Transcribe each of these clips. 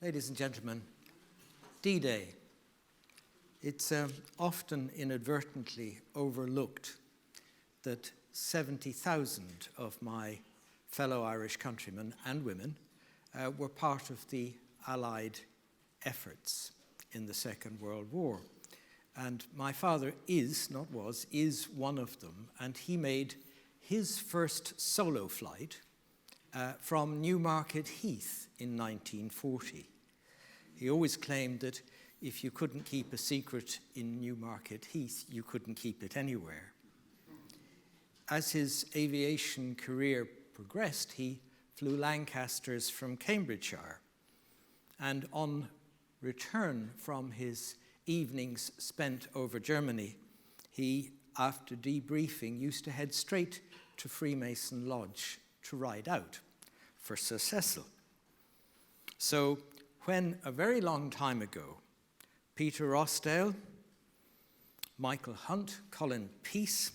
Ladies and gentlemen, D-Day. It's often inadvertently overlooked that 70,000 of my fellow Irish countrymen and women were part of the Allied efforts in the Second World War. And my father is one of them, and he made his first solo flight from Newmarket Heath in 1940. He always claimed that if you couldn't keep a secret in Newmarket Heath, you couldn't keep it anywhere. As his aviation career progressed, he flew Lancasters from Cambridgeshire. And on return from his evenings spent over Germany, he, after debriefing, used to head straight to Freemason Lodge to ride out for Sir Cecil. So when, a very long time ago, Peter Rossdale, Michael Hunt, Colin Peace,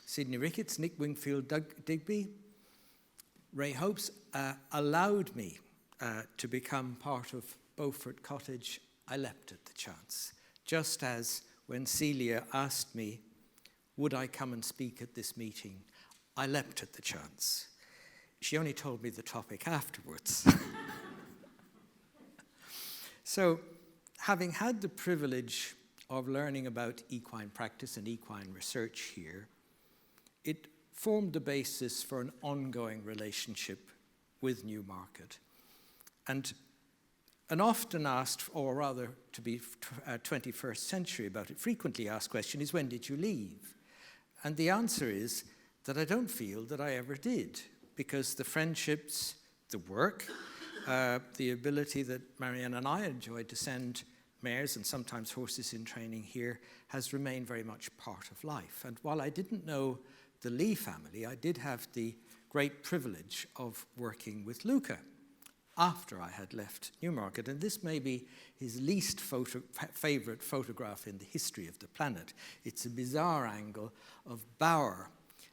Sidney Ricketts, Nick Wingfield Digby, Ray Hopes allowed me to become part of Beaufort Cottage, I leapt at the chance. Just as when Celia asked me, would I come and speak at this meeting, I leapt at the chance. She only told me the topic afterwards. So, having had the privilege of learning about equine practice and equine research here, it formed the basis for an ongoing relationship with Newmarket. And an often asked, or rather to be 21st century about it, frequently asked question is, when did you leave? And the answer is that I don't feel that I ever did, because the friendships, the work, the ability that Marianne and I enjoyed to send mares and sometimes horses in training here has remained very much part of life. And while I didn't know the Lee family, I did have the great privilege of working with Luca after I had left Newmarket. And this may be his least favorite photograph in the history of the planet. It's a bizarre angle of Bauer,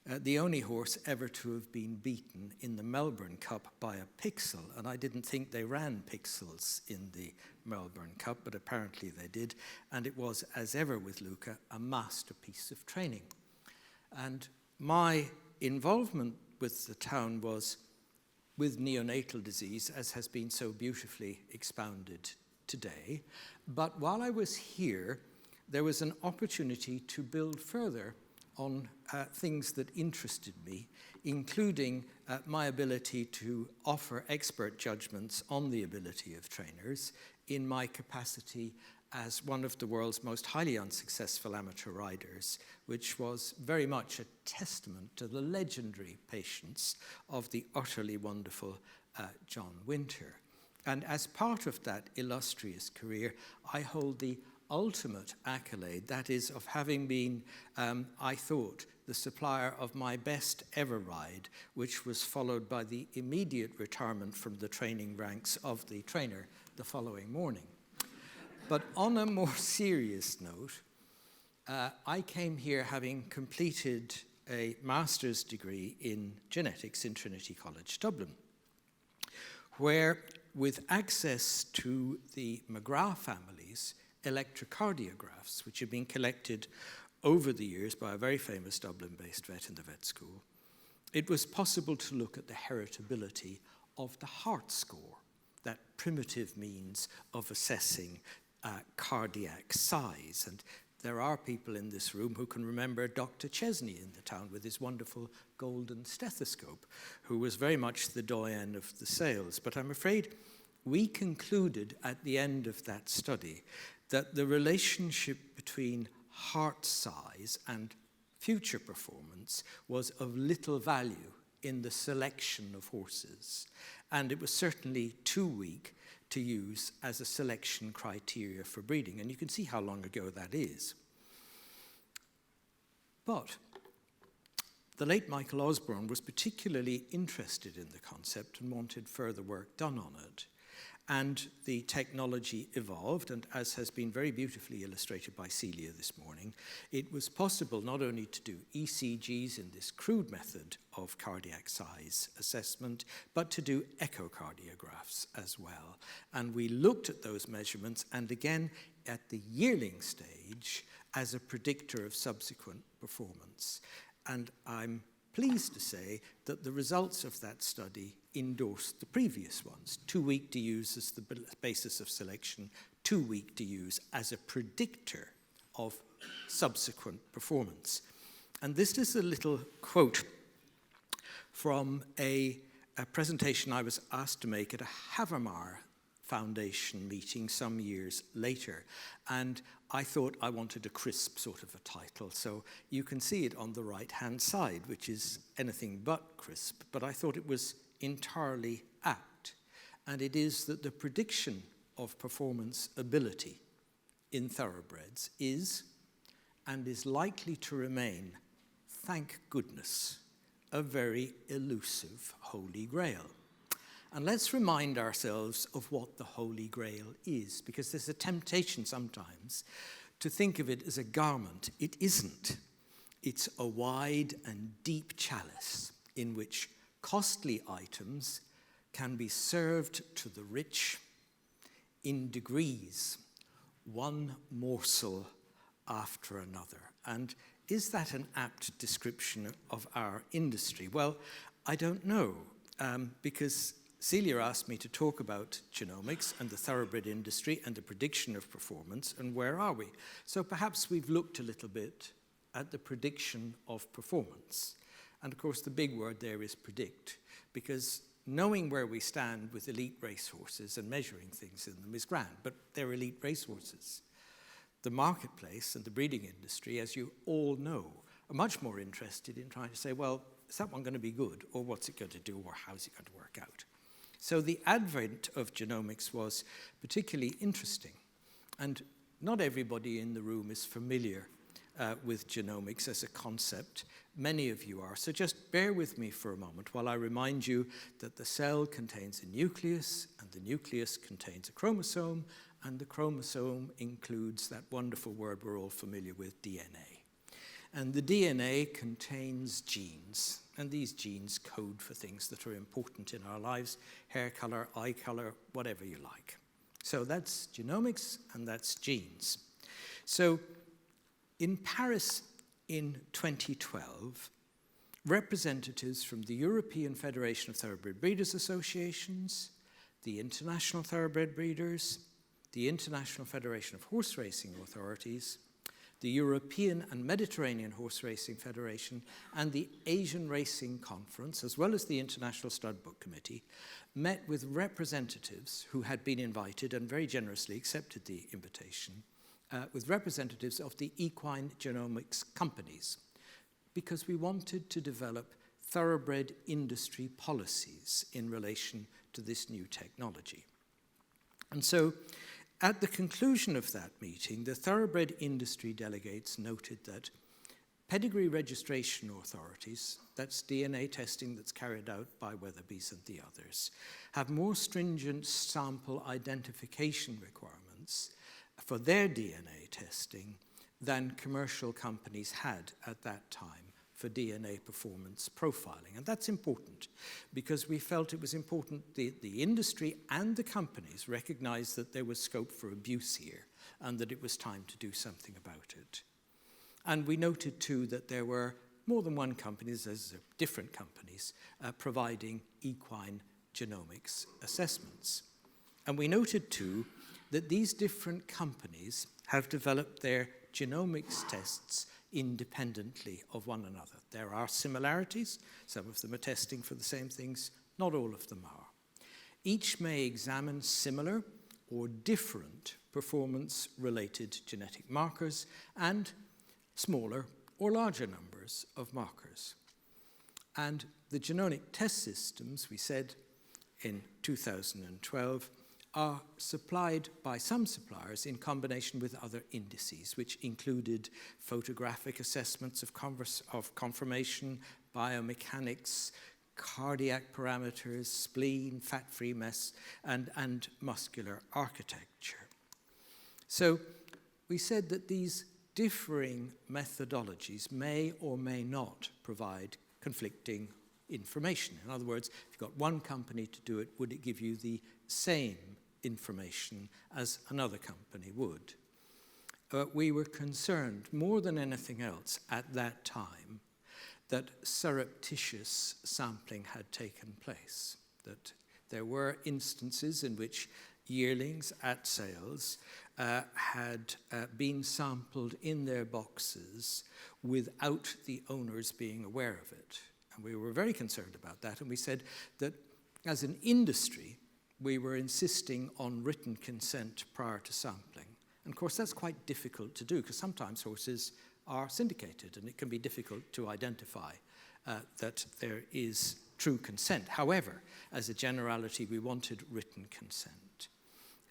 the only horse ever to have been beaten in the Melbourne Cup by a pixel. And I didn't think they ran pixels in the Melbourne Cup, but apparently they did. And it was, as ever with Luca, a masterpiece of training. And my involvement with the town was with neonatal disease, as has been so beautifully expounded today. But while I was here, there was an opportunity to build further on things that interested me, including my ability to offer expert judgments on the ability of trainers in my capacity as one of the world's most highly unsuccessful amateur riders, which was very much a testament to the legendary patience of the utterly wonderful John Winter. And as part of that illustrious career, I hold the ultimate accolade, that is of having been, I thought, the supplier of my best ever ride, which was followed by the immediate retirement from the training ranks of the trainer the following morning. But on a more serious note, I came here having completed a master's degree in genetics in Trinity College, Dublin, where, with access to the McGrath family's electrocardiographs, which had been collected over the years by a very famous Dublin-based vet in the vet school, it was possible to look at the heritability of the heart score, that primitive means of assessing cardiac size. And there are people in this room who can remember Dr. Chesney in the town with his wonderful golden stethoscope, who was very much the doyen of the sales. But I'm afraid we concluded at the end of that study that the relationship between heart size and future performance was of little value in the selection of horses. And it was certainly too weak to use as a selection criteria for breeding. And you can see how long ago that is. But the late Michael Osborne was particularly interested in the concept and wanted further work done on it. and the technology evolved, and as has been very beautifully illustrated by Celia this morning, it was possible not only to do ECGs in this crude method of cardiac size assessment, but to do echocardiographs as well. And we looked at those measurements, and again, at the yearling stage, as a predictor of subsequent performance. And I'm pleased to say that the results of that study endorsed the previous ones. 2 week to use as the basis of selection, 2 week to use as a predictor of subsequent performance. And this is a little quote from a presentation I was asked to make at a Havermar Foundation meeting some years later. And I thought I wanted a crisp sort of a title. So you can see it on the right-hand side, which is anything but crisp. But I thought it was entirely apt. And it is that the prediction of performance ability in thoroughbreds is, and is likely to remain, thank goodness, a very elusive Holy Grail. And let's remind ourselves of what the Holy Grail is, because there's a temptation sometimes to think of it as a garment. It isn't. It's a wide and deep chalice in which costly items can be served to the rich in degrees, one morsel after another. And is that an apt description of our industry? Well, I don't know, because Celia asked me to talk about genomics and the thoroughbred industry and the prediction of performance, and where are we? So perhaps we've looked a little bit at the prediction of performance. And of course, the big word there is predict, because knowing where we stand with elite racehorses and measuring things in them is grand, but they're elite racehorses. The marketplace and the breeding industry, as you all know, are much more interested in trying to say, well, is that one going to be good, or what's it going to do, or how's it going to work out? So the advent of genomics was particularly interesting. And not everybody in the room is familiar with genomics as a concept. Many of you are. So just bear with me for a moment while I remind you that the cell contains a nucleus, and the nucleus contains a chromosome, and the chromosome includes that wonderful word we're all familiar with, DNA. And the DNA contains genes, and these genes code for things that are important in our lives: hair color, eye color, whatever you like. So that's genomics, and that's genes. So in Paris in 2012, representatives from the European Federation of Thoroughbred Breeders Associations, the International Thoroughbred Breeders, the International Federation of Horse Racing Authorities, the European and Mediterranean Horse Racing Federation, and the Asian Racing Conference, as well as the International Stud Book Committee, met with representatives who had been invited and very generously accepted the invitation, with representatives of the equine genomics companies, because we wanted to develop thoroughbred industry policies in relation to this new technology. And so, at the conclusion of that meeting, the thoroughbred industry delegates noted that pedigree registration authorities, that's DNA testing that's carried out by Weatherby's and the others, have more stringent sample identification requirements for their DNA testing than commercial companies had at that time for DNA performance profiling. And that's important because we felt it was important the industry and the companies recognized that there was scope for abuse here and that it was time to do something about it. And we noted too that there were more than one company, there's different companies, providing equine genomics assessments. And we noted too that these different companies have developed their genomics tests independently of one another. There are similarities. Some of them are testing for the same things. Not all of them are. Each may examine similar or different performance-related genetic markers and smaller or larger numbers of markers. And the genomic test systems, we said in 2012, are supplied by some suppliers in combination with other indices, which included photographic assessments of conformation, biomechanics, cardiac parameters, spleen, fat-free mass, and muscular architecture. So we said that these differing methodologies may or may not provide conflicting information. In other words, if you've got one company to do it, would it give you the same information as another company would? We were concerned more than anything else at that time that surreptitious sampling had taken place, that there were instances in which yearlings at sales had been sampled in their boxes without the owners being aware of it. And we were very concerned about that, and we said that as an industry, we were insisting on written consent prior to sampling. And of course, that's quite difficult to do because sometimes horses are syndicated and it can be difficult to identify that there is true consent. However, as a generality, we wanted written consent.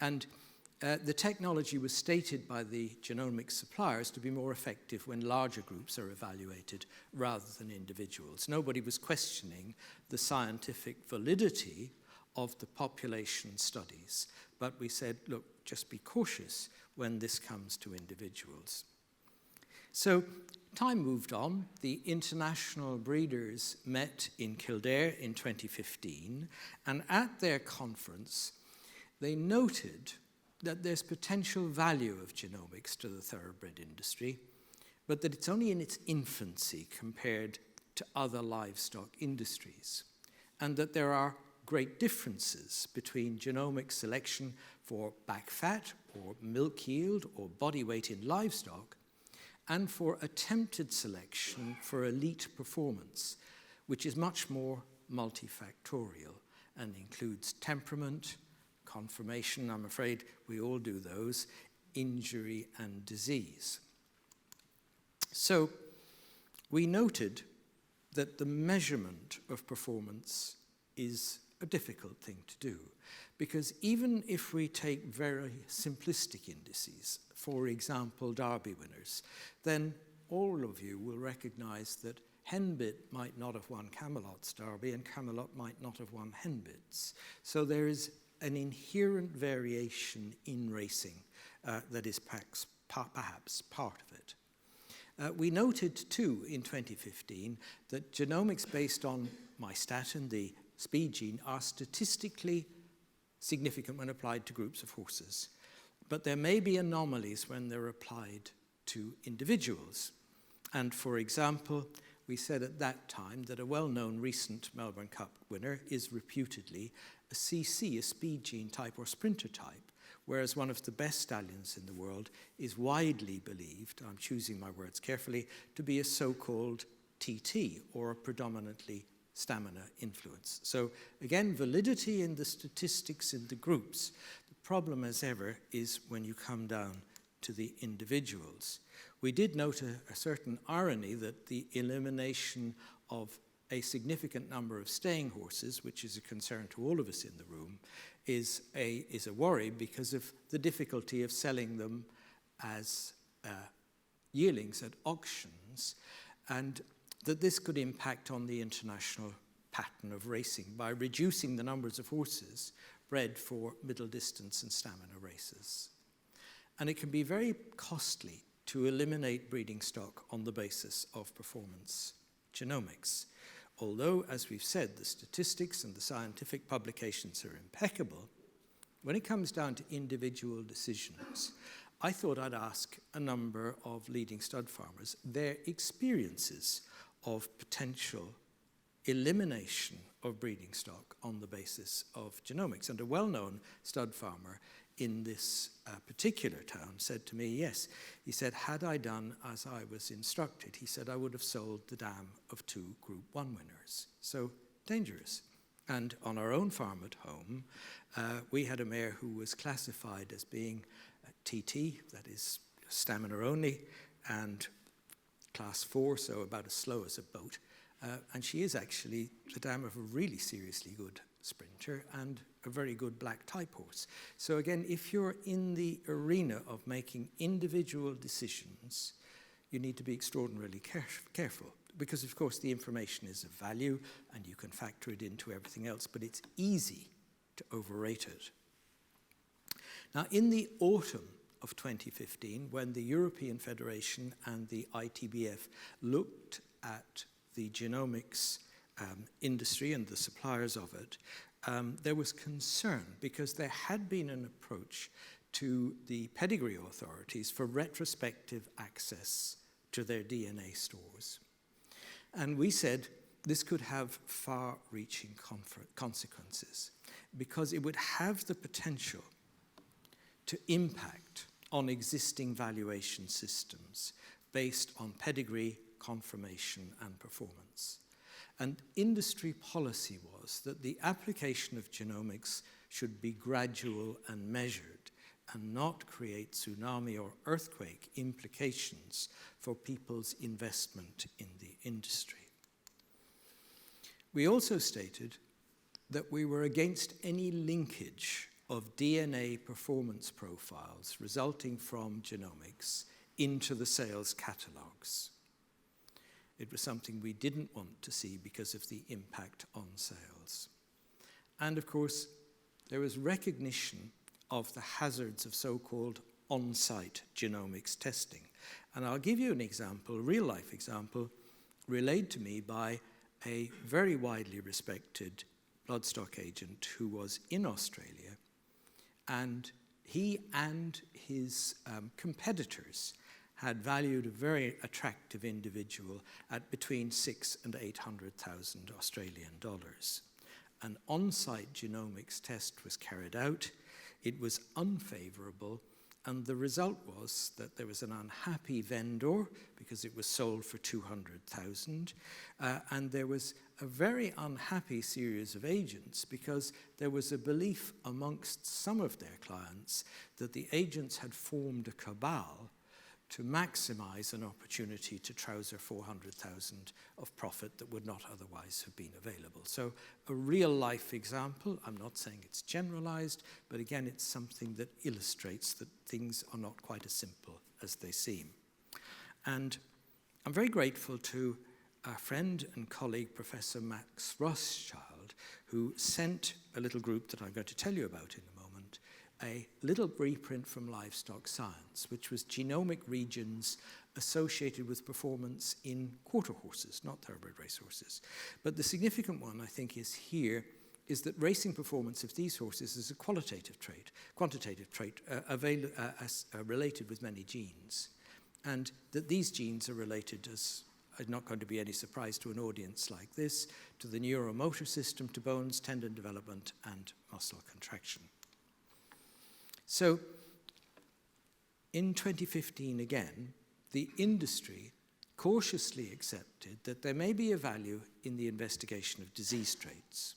And the technology was stated by the genomics suppliers to be more effective when larger groups are evaluated rather than individuals. Nobody was questioning the scientific validity of the population studies, but we said, look, just be cautious when this comes to individuals. So time moved on. The international breeders met in Kildare in 2015, and at their conference, they noted that there's potential value of genomics to the thoroughbred industry, but that it's only in its infancy compared to other livestock industries, and that there are great differences between genomic selection for back fat or milk yield or body weight in livestock and for attempted selection for elite performance, which is much more multifactorial and includes temperament, conformation, I'm afraid we all do those, injury and disease. So we noted that the measurement of performance is a difficult thing to do, because even if we take very simplistic indices, for example, Derby winners, then all of you will recognize that Henbit might not have won Camelot's Derby and Camelot might not have won Henbit's. So there is an inherent variation in racing that is perhaps part of it. We noted too in 2015 that genomics based on myostatin, the speed gene, are statistically significant when applied to groups of horses. But there may be anomalies when they're applied to individuals. And for example, we said at that time that a well-known recent Melbourne Cup winner is reputedly a CC, a speed gene type or sprinter type, whereas one of the best stallions in the world is widely believed, I'm choosing my words carefully, to be a so-called TT, or a predominantly stamina influence. So again, validity in the statistics in the groups. The problem, as ever, is when you come down to the individuals. We did note a certain irony that the elimination of a significant number of staying horses, which is a concern to all of us in the room, is a worry because of the difficulty of selling them as yearlings at auctions, and that this could impact on the international pattern of racing by reducing the numbers of horses bred for middle distance and stamina races. And it can be very costly to eliminate breeding stock on the basis of performance genomics. Although, as we've said, the statistics and the scientific publications are impeccable, when it comes down to individual decisions, I thought I'd ask a number of leading stud farmers their experiences of potential elimination of breeding stock on the basis of genomics. And a well-known stud farmer in this particular town said to me, yes, he said, had I done as I was instructed, he said, I would have sold the dam of 2 Group 1 winners. So dangerous. And on our own farm at home, we had a mare who was classified as being TT, that is stamina only, and class 4, so about as slow as a boat. And she is actually the dam of a really seriously good sprinter and a very good black type horse. So again, if you're in the arena of making individual decisions, you need to be extraordinarily careful. because of course the information is of value and you can factor it into everything else, but it's easy to overrate it. Now, in the autumn of 2015, when the European Federation and the ITBF looked at the genomics industry and the suppliers of it, there was concern because there had been an approach to the pedigree authorities for retrospective access to their DNA stores. And we said this could have far-reaching consequences because it would have the potential to impact on existing valuation systems based on pedigree, confirmation, and performance. And industry policy was that the application of genomics should be gradual and measured and not create tsunami or earthquake implications for people's investment in the industry. We also stated that we were against any linkage of DNA performance profiles resulting from genomics into the sales catalogues. It was something we didn't want to see because of the impact on sales. And of course, there was recognition of the hazards of so-called on-site genomics testing. And I'll give you an example, a real-life example, relayed to me by a very widely respected bloodstock agent who was in Australia, and he and his competitors had valued a very attractive individual at between $600,000 and $800,000 Australian dollars. An on-site genomics test was carried out. It was unfavorable, and the result was that there was an unhappy vendor because it was sold for $200,000, and there was a very unhappy series of agents because there was a belief amongst some of their clients that the agents had formed a cabal to maximize an opportunity to trouser $400,000 of profit that would not otherwise have been available. So a real-life example, I'm not saying it's generalized, but again, it's something that illustrates that things are not quite as simple as they seem. And I'm very grateful to our friend and colleague, Professor Max Rothschild, who sent a little group that I'm going to tell you about in a moment, a little reprint from Livestock Science, which was genomic regions associated with performance in quarter horses, not thoroughbred racehorses. But the significant one, I think, is here, is that racing performance of these horses is a quantitative trait related with many genes, and that these genes are related, as is not going to be any surprise to an audience like this, to the neuromotor system, to bones, tendon development, and muscle contraction. So in 2015 again, the industry cautiously accepted that there may be a value in the investigation of disease traits.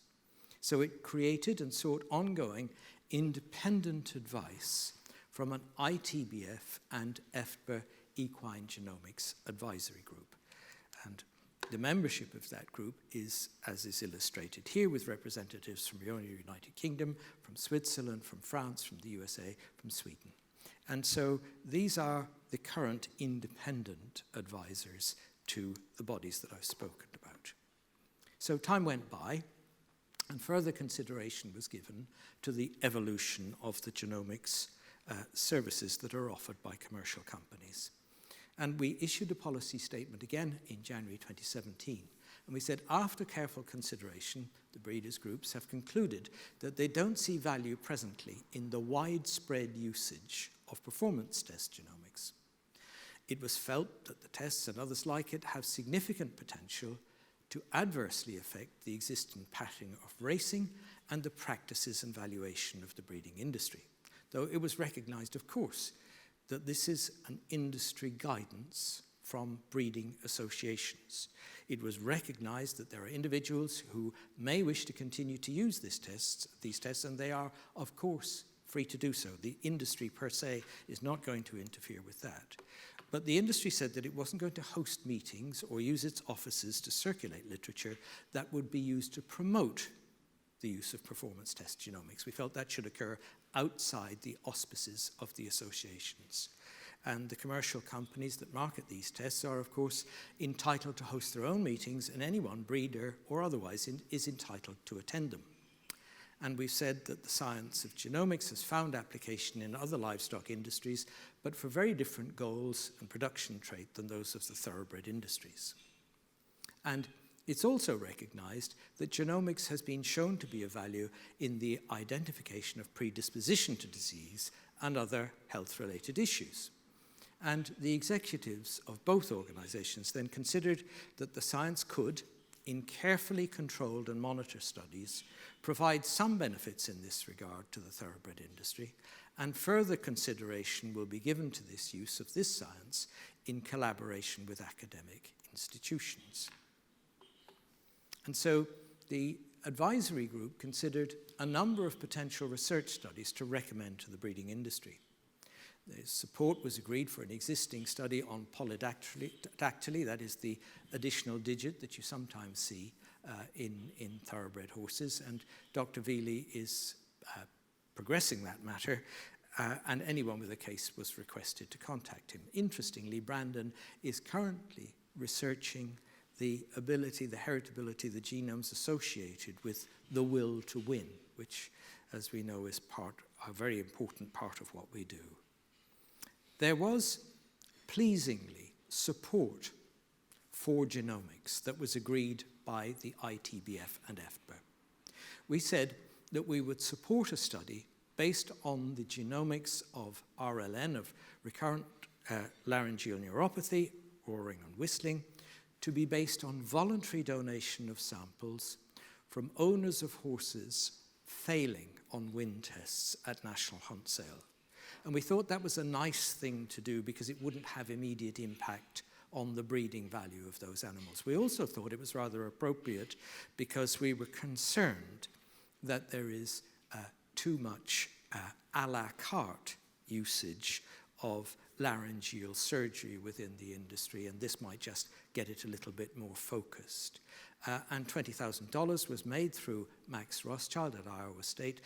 So it created and sought ongoing independent advice from an ITBF and EFBA equine genomics advisory group. And the membership of that group is, as is illustrated here, with representatives from the United Kingdom, from Switzerland, from France, from the USA, from Sweden. And so these are the current independent advisors to the bodies that I've spoken about. So time went by, and further consideration was given to the evolution of the genomics services that are offered by commercial companies. And we issued a policy statement again in January 2017. And we said, after careful consideration, the breeders' groups have concluded that they don't see value presently in the widespread usage of performance test genomics. It was felt that the tests and others like it have significant potential to adversely affect the existing pattern of racing and the practices and valuation of the breeding industry. Though it was recognized, of course, that this is an industry guidance from breeding associations. It was recognized that there are individuals who may wish to continue to use these tests, and they are, of course, free to do so. The industry per se is not going to interfere with that. But the industry said that it wasn't going to host meetings or use its offices to circulate literature that would be used to promote the use of performance test genomics. We felt that should occur outside the auspices of the associations. And the commercial companies that market these tests are, of course, entitled to host their own meetings, and anyone, breeder or otherwise, is entitled to attend them. And we've said that the science of genomics has found application in other livestock industries, but for very different goals and production trait than those of the thoroughbred industries. And it's also recognized that genomics has been shown to be of value in the identification of predisposition to disease and other health-related issues. And the executives of both organizations then considered that the science could, in carefully controlled and monitored studies, provide some benefits in this regard to the thoroughbred industry, and further consideration will be given to this use of this science in collaboration with academic institutions. And so the advisory group considered a number of potential research studies to recommend to the breeding industry. The support was agreed for an existing study on polydactyly, that is the additional digit that you sometimes see in thoroughbred horses, and Dr. Veely is progressing that matter, and anyone with a case was requested to contact him. Interestingly, Brandon is currently researching the ability, the heritability, the genomes associated with the will to win, which, as we know, is a very important part of what we do. There was, pleasingly, support for genomics that was agreed by the ITBF and EFTBA. We said that we would support a study based on the genomics of RLN, of recurrent laryngeal neuropathy, roaring and whistling, to be based on voluntary donation of samples from owners of horses failing on wind tests at National Hunt Sale. And we thought that was a nice thing to do because it wouldn't have immediate impact on the breeding value of those animals. We also thought it was rather appropriate because we were concerned that there is too much a la carte usage of laryngeal surgery within the industry, and this might just get it a little bit more focused. And $20,000 was made through Max Rothschild at Iowa State,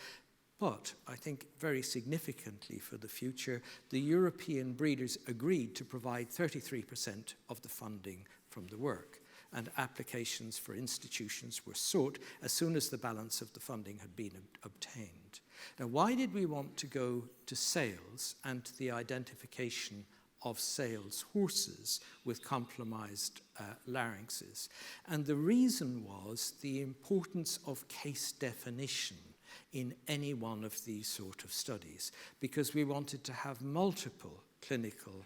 but I think very significantly for the future, the European breeders agreed to provide 33% of the funding from the work, and applications for institutions were sought as soon as the balance of the funding had been obtained. Now, why did we want to go to sales and to the identification of sales horses with compromised larynxes? And the reason was the importance of case definition in any one of these sort of studies, because we wanted to have multiple clinical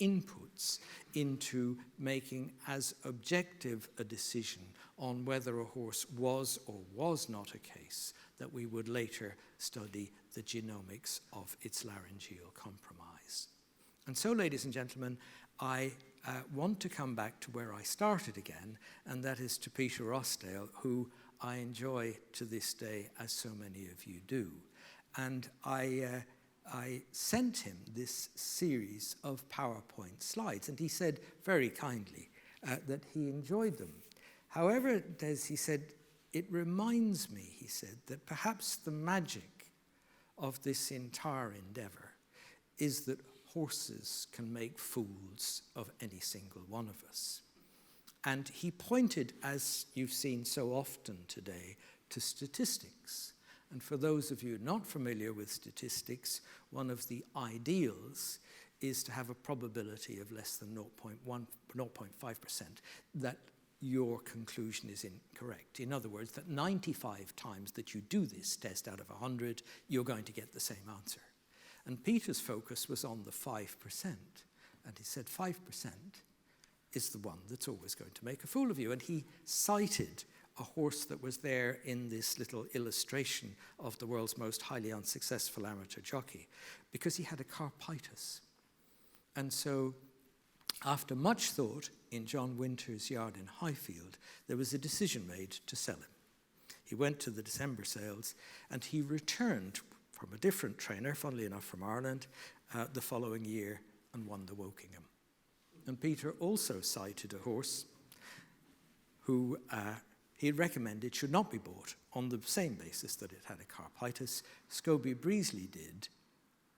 inputs into making as objective a decision on whether a horse was or was not a case that we would later study the genomics of its laryngeal compromise. And so, ladies and gentlemen, I want to come back to where I started again, and that is to Peter Rossdale, who I enjoy to this day, as so many of you do. And I sent him this series of PowerPoint slides, and he said very kindly that he enjoyed them. However, as he said, it reminds me, he said, that perhaps the magic of this entire endeavor is that horses can make fools of any single one of us. And he pointed, as you've seen so often today, to statistics. And for those of you not familiar with statistics, one of the ideals is to have a probability of less than 0.5% that your conclusion is incorrect. In other words, that 95 times that you do this test out of 100, you're going to get the same answer. And Peter's focus was on the 5%. And he said 5% is the one that's always going to make a fool of you. And he cited a horse that was there in this little illustration of the world's most highly unsuccessful amateur jockey, because he had a carpitis. And so, after much thought in John Winter's yard in Highfield, there was a decision made to sell him. He went to the December sales, and he returned from a different trainer, funnily enough from Ireland, the following year and won the Wokingham. And Peter also cited a horse who he had recommended should not be bought on the same basis that it had a carpitis. Scobie Breesley did,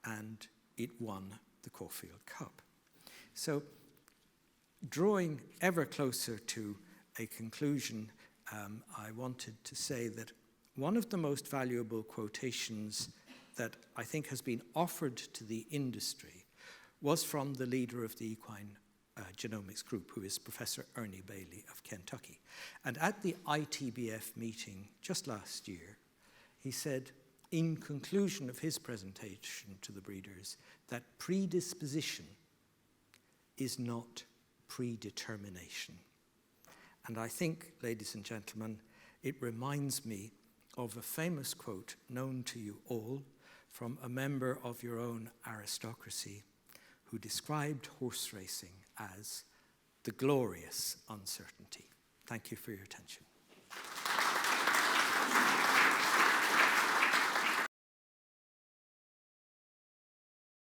and it won the Caulfield Cup. So, drawing ever closer to a conclusion, I wanted to say that one of the most valuable quotations that I think has been offered to the industry was from the leader of the equine genomics group, who is Professor Ernie Bailey of Kentucky. And at the ITBF meeting just last year, he said, in conclusion of his presentation to the breeders, that predisposition is not predetermination. And I think, ladies and gentlemen, it reminds me of a famous quote known to you all from a member of your own aristocracy who described horse racing as the glorious uncertainty. Thank you for your attention.